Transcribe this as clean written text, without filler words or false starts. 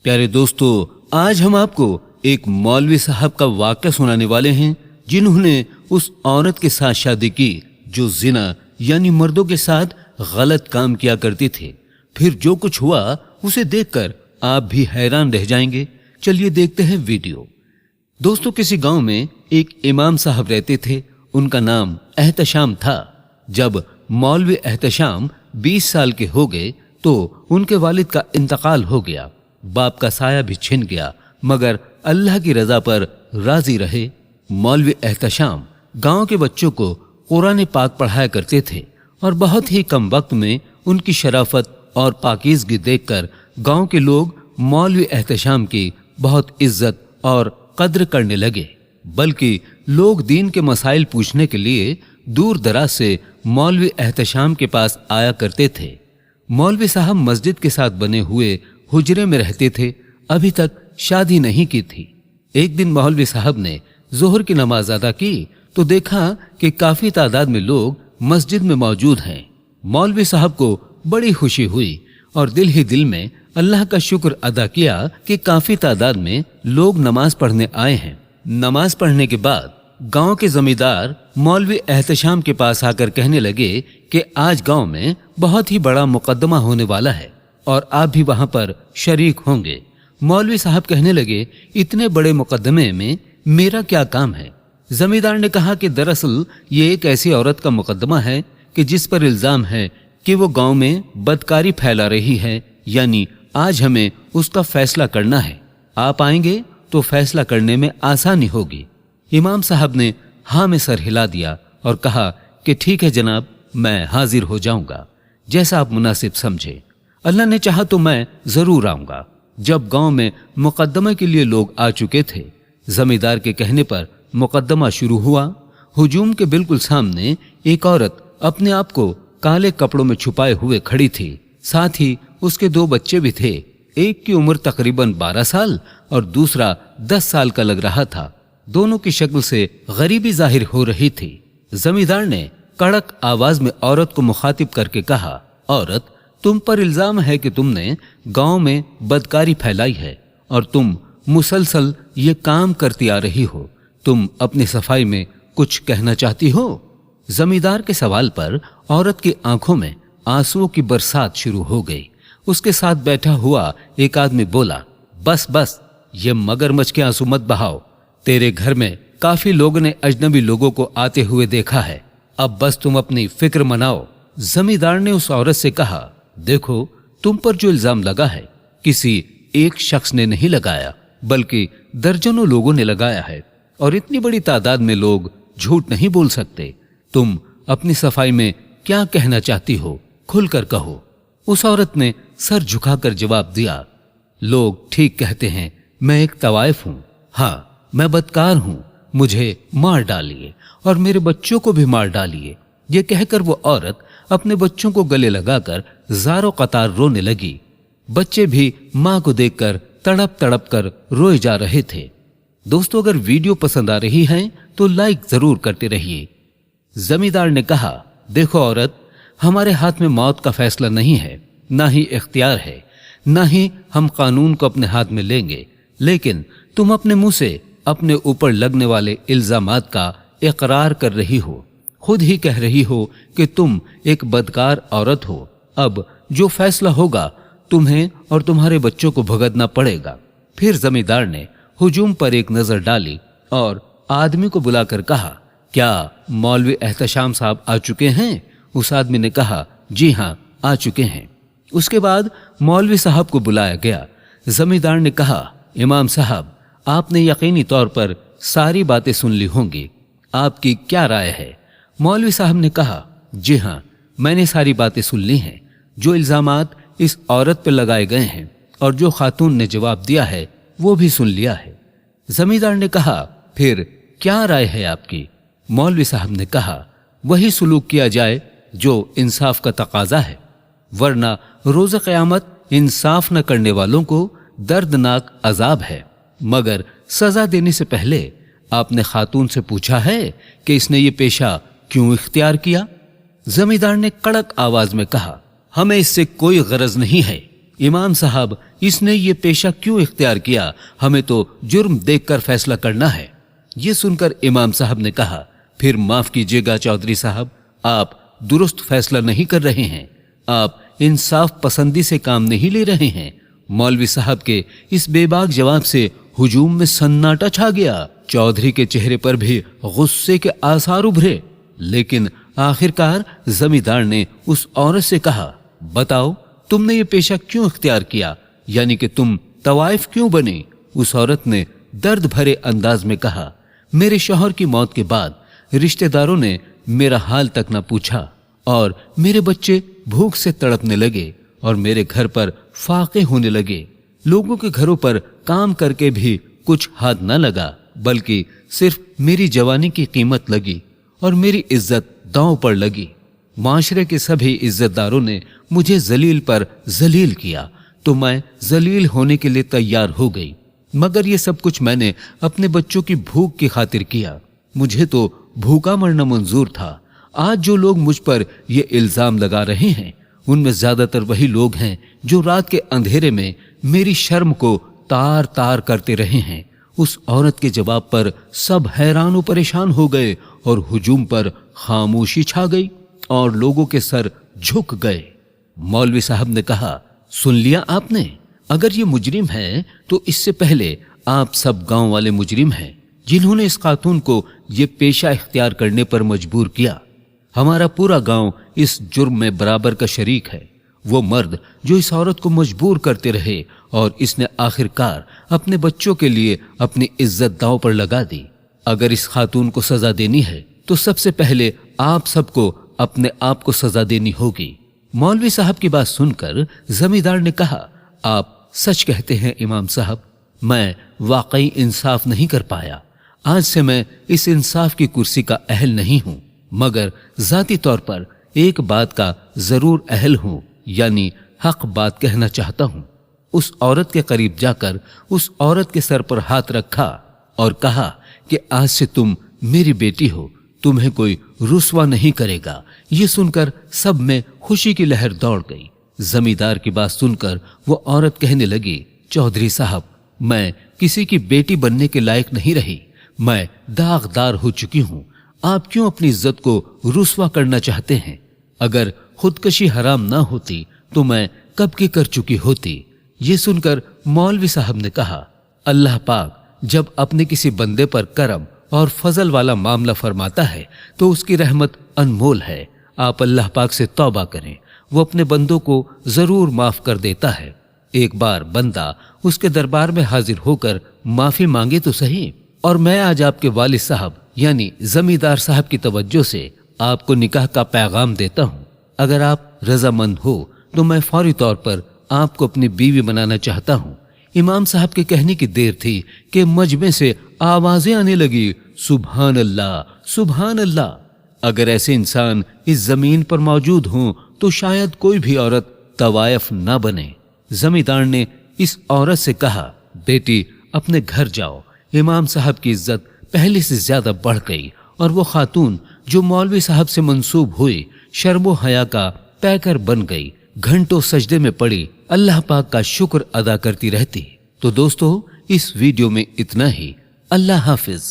प्यारे दोस्तों, आज हम आपको एक मौलवी साहब का वाक़या सुनाने वाले हैं जिन्होंने उस औरत के साथ शादी की जो जिना यानी मर्दों के साथ गलत काम किया करती थी। फिर जो कुछ हुआ उसे देखकर आप भी हैरान रह जाएंगे। चलिए देखते हैं वीडियो। दोस्तों, किसी गांव में एक इमाम साहब रहते थे। उनका नाम एहतशाम था। जब मौलवी एहतशाम 20 साल के हो गए तो उनके वालिद का इंतकाल हो गया। बाप का साया भी छिन गया, मगर अल्लाह की रजा पर राजी रहे। मौलवी एहतशाम गांव के बच्चों को कुरान पाक पढ़ाया करते थे और बहुत ही कम वक्त में उनकी शराफत और पाकीज़गी देखकर गांव के लोग मौलवी एहतशाम की बहुत इज्जत और कद्र करने लगे। बल्कि लोग दीन के मसाइल पूछने के लिए दूर दराज से मौलवी एहतशाम के पास आया करते थे। मौलवी साहब मस्जिद के साथ बने हुए हुजरे में रहते थे। अभी तक शादी नहीं की थी। एक दिन मौलवी साहब ने जोहर की नमाज अदा की तो देखा कि काफी तादाद में लोग मस्जिद में मौजूद हैं। मौलवी साहब को बड़ी खुशी हुई और दिल ही दिल में अल्लाह का शुक्र अदा किया कि काफी तादाद में लोग नमाज पढ़ने आए हैं। नमाज पढ़ने के बाद गांव के जमींदार मौलवी एहतशाम के पास आकर कहने लगे कि आज गांव में बहुत ही बड़ा मुकदमा होने वाला है और आप भी वहां पर शरीक होंगे। मौलवी साहब कहने लगे, इतने बड़े मुकदमे में मेरा क्या काम है? जमींदार ने कहा कि दरअसल ये एक ऐसी औरत का मुकदमा है कि जिस पर इल्जाम है कि वो गांव में बदकारी फैला रही है, यानी आज हमें उसका फैसला करना है। आप आएंगे तो फैसला करने में आसानी होगी। इमाम साहब ने हाँ में सर हिला दिया और कहा कि ठीक है जनाब, मैं हाजिर हो जाऊंगा, जैसा आप मुनासिब समझे। अल्लाह ने चाहा तो मैं जरूर आऊंगा। जब गांव में मुकदमे के लिए लोग आ चुके थे, जमींदार के कहने पर मुकदमा शुरू हुआ। हुजूम के बिल्कुल सामने एक औरत अपने आप को काले कपड़ों में छुपाए हुए खड़ी थी। साथ ही उसके 2 बच्चे भी थे। एक की उम्र तकरीबन 12 साल और दूसरा 10 साल का लग रहा था। दोनों की शक्ल से गरीबी जाहिर हो रही थी। जमींदार ने कड़क आवाज में औरत को मुखातिब करके कहा, औरत, तुम पर इल्जाम है कि तुमने गांव में बदकारी फैलाई है और तुम मुसलसल ये काम करती आ रही हो। तुम अपनी सफाई में कुछ कहना चाहती हो? जमींदार के सवाल पर औरत की आंखों में आंसुओं की बरसात शुरू हो गई। उसके साथ बैठा हुआ एक आदमी बोला, बस बस, ये मगरमच्छ के आंसू मत बहाओ। तेरे घर में काफी लोगों ने अजनबी लोगों को आते हुए देखा है। अब बस तुम अपनी फिक्र मनाओ। जमींदार ने उस औरत से कहा, देखो, तुम पर जो इल्जाम लगा है किसी एक शख्स ने नहीं लगाया, बल्कि दर्जनों लोगों ने लगाया है और इतनी बड़ी तादाद में लोग झूठ नहीं बोल सकते। तुम अपनी सफाई में क्या कहना चाहती हो, खुलकर कहो। उस औरत ने सर झुकाकर जवाब दिया, लोग ठीक कहते हैं, मैं एक तवाइफ हूं। हाँ, मैं बदकार हूं, मुझे मार डालिए और मेरे बच्चों को भी मार डालिए। ये कहकर वो औरत अपने बच्चों को गले लगाकर ज़ारो कतार रोने लगी। बच्चे भी मां को देखकर तड़प तड़प कर रोए जा रहे थे। दोस्तों, अगर वीडियो पसंद आ रही है तो लाइक जरूर करते रहिए। जमींदार ने कहा, देखो औरत, हमारे हाथ में मौत का फैसला नहीं है, ना ही इख्तियार है, ना ही हम कानून को अपने हाथ में लेंगे। लेकिन तुम अपने मुंह से अपने ऊपर लगने वाले इल्जामात का इकरार कर रही हो। खुद ही कह रही हो कि तुम एक बदकार औरत हो। अब जो फैसला होगा तुम्हें और तुम्हारे बच्चों को भुगतना पड़ेगा। फिर जमींदार ने हुजूम पर एक नजर डाली और आदमी को बुलाकर कहा, क्या मौलवी एहतशाम साहब आ चुके हैं? उस आदमी ने कहा, जी हाँ, आ चुके हैं। उसके बाद मौलवी साहब को बुलाया गया। जमींदार ने कहा, इमाम साहब, आपने यकीनी तौर पर सारी बातें सुन ली होंगी, आपकी क्या राय है? मौलवी साहब ने कहा, जी हाँ, मैंने सारी बातें सुन ली हैं। जो इल्जामात इस औरत पर लगाए गए हैं और जो खातून ने जवाब दिया है वो भी सुन लिया है। जमींदार ने कहा, फिर क्या राय है आपकी? मौलवी साहब ने कहा, वही सुलूक किया जाए जो इंसाफ का तकाजा है, वरना रोज़ क़यामत इंसाफ न करने वालों को दर्दनाक अजाब है। मगर सजा देने से पहले आपने खातून से पूछा है कि इसने ये पेशा क्यों इख्तियार किया? जमींदार ने कड़क आवाज में कहा, हमें इससे कोई गरज नहीं है। इमाम साहब, इसने ये पेशा क्यों इख्तियार किया? हमें तो जुर्म देखकर फैसला करना है। ये सुनकर इमाम साहब ने कहा, फिर माफ कीजिएगा चौधरी साहब, आप दुरुस्त फैसला नहीं कर रहे हैं। आप इंसाफ पसंदी से काम नहीं ले रहे हैं। मौलवी साहब के इस बेबाक जवाब से हुजूम में सन्नाटा छा गया। चौधरी के चेहरे पर भी गुस्से के आसार उभरे, लेकिन आखिरकार जमींदार ने उस औरत से कहा, बताओ तुमने ये पेशा क्यों इख्तियार किया, यानी कि तुम तवाइफ क्यों बने? उस औरत ने दर्द भरे अंदाज में कहा, मेरे शौहर की मौत के बाद रिश्तेदारों ने मेरा हाल तक न पूछा और मेरे बच्चे भूख से तड़पने लगे और मेरे घर पर फाके होने लगे। लोगों के घरों पर काम करके भी कुछ हाथ न लगा, बल्कि सिर्फ मेरी जवानी की कीमत लगी और मेरी इज्जत दांव पर लगी। माशरे के सभी इज्जतदारों ने मुझे जलील पर जलील किया, तो मैं जलील होने के लिए तैयार हो गई। मगर ये सब कुछ मैंने अपने बच्चों की भूख की खातिर किया। मुझे तो भूखा मरना मंजूर था। आज जो लोग मुझ पर ये इल्जाम लगा रहे हैं, उनमें ज्यादातर वही लोग हैं जो रात के अंधेरे में मेरी शर्म को तार तार करते रहे हैं। उस औरत के जवाब पर सब हैरान और परेशान हो गए और हुजूम पर खामोशी छा गई और लोगों के सर झुक गए। मौलवी साहब ने कहा, सुन लिया आपने? अगर ये मुजरिम है तो इससे पहले आप सब गांव वाले मुजरिम हैं, जिन्होंने इस खातून को ये पेशा इख्तियार करने पर मजबूर किया। हमारा पूरा गांव इस जुर्म में बराबर का शरीक है। वो मर्द जो इस औरत को मजबूर करते रहे और इसने आखिरकार अपने बच्चों के लिए अपनी इज्जत दांव पर लगा दी। अगर इस खातून को सजा देनी है तो सबसे पहले आप सबको अपने आप को सजा देनी होगी। मौलवी साहब की बात सुनकर जमींदार ने कहा, आप सच कहते हैं इमाम साहब, मैं वाकई इंसाफ नहीं कर पाया। आज से मैं इस इंसाफ की कुर्सी का अहल नहीं हूं, मगर जाती तौर पर एक बात का जरूर अहल हूं, यानी हक बात कहना चाहता हूं। उस औरत के करीब जाकर उस औरत के सर पर हाथ रखा और कहा कि आज से तुम मेरी बेटी हो, तुम्हें कोई रुस्वा नहीं करेगा। ये सुनकर सब में खुशी की लहर दौड़ गई। जमींदार की बात सुनकर वो औरत कहने लगी, चौधरी साहब, मैं किसी की बेटी बनने के लायक नहीं रही। मैं दागदार हो चुकी हूँ। आप क्यों अपनी इज्जत को रुस्वा करना चाहते हैं? अगर खुदकशी हराम ना होती तो मैं कब की कर चुकी होती। ये सुनकर मौलवी साहब ने कहा, अल्लाह पाक जब अपने किसी बंदे पर करम और फजल वाला मामला फरमाता है तो उसकी रहमत अनमोल है। आप अल्लाह पाक से तौबा करें, वो अपने बंदों को जरूर माफ कर देता है। एक बार बंदा उसके दरबार में हाजिर होकर माफी मांगे तो सही। और मैं आज आपके वालिद साहब यानी जमींदार साहब की तवज्जो से आपको निकाह का पैगाम देता हूँ। अगर आप रजामंद हो तो मैं फौरी तौर पर आपको अपनी बीवी बनाना चाहता हूँ। इमाम साहब के कहने की देर थी कि मजमे से आवाजें आने लगी, सुभान अल्लाह, सुभान अल्लाह। अगर ऐसे इंसान इस जमीन पर मौजूद हों तो शायद कोई भी औरत तवायफ ना बने। जमींदार ने इस औरत से कहा, बेटी अपने घर जाओ। इमाम साहब की इज्जत पहले से ज्यादा बढ़ गई और वो खातून जो मौलवी साहब से मंसूब हुई शर्मो हया का पैकर बन गई। घंटों सजदे में पड़ी अल्लाह पाक का शुक्र अदा करती रहती। तो दोस्तों, इस वीडियो में इतना ही। अल्लाह हाफिज।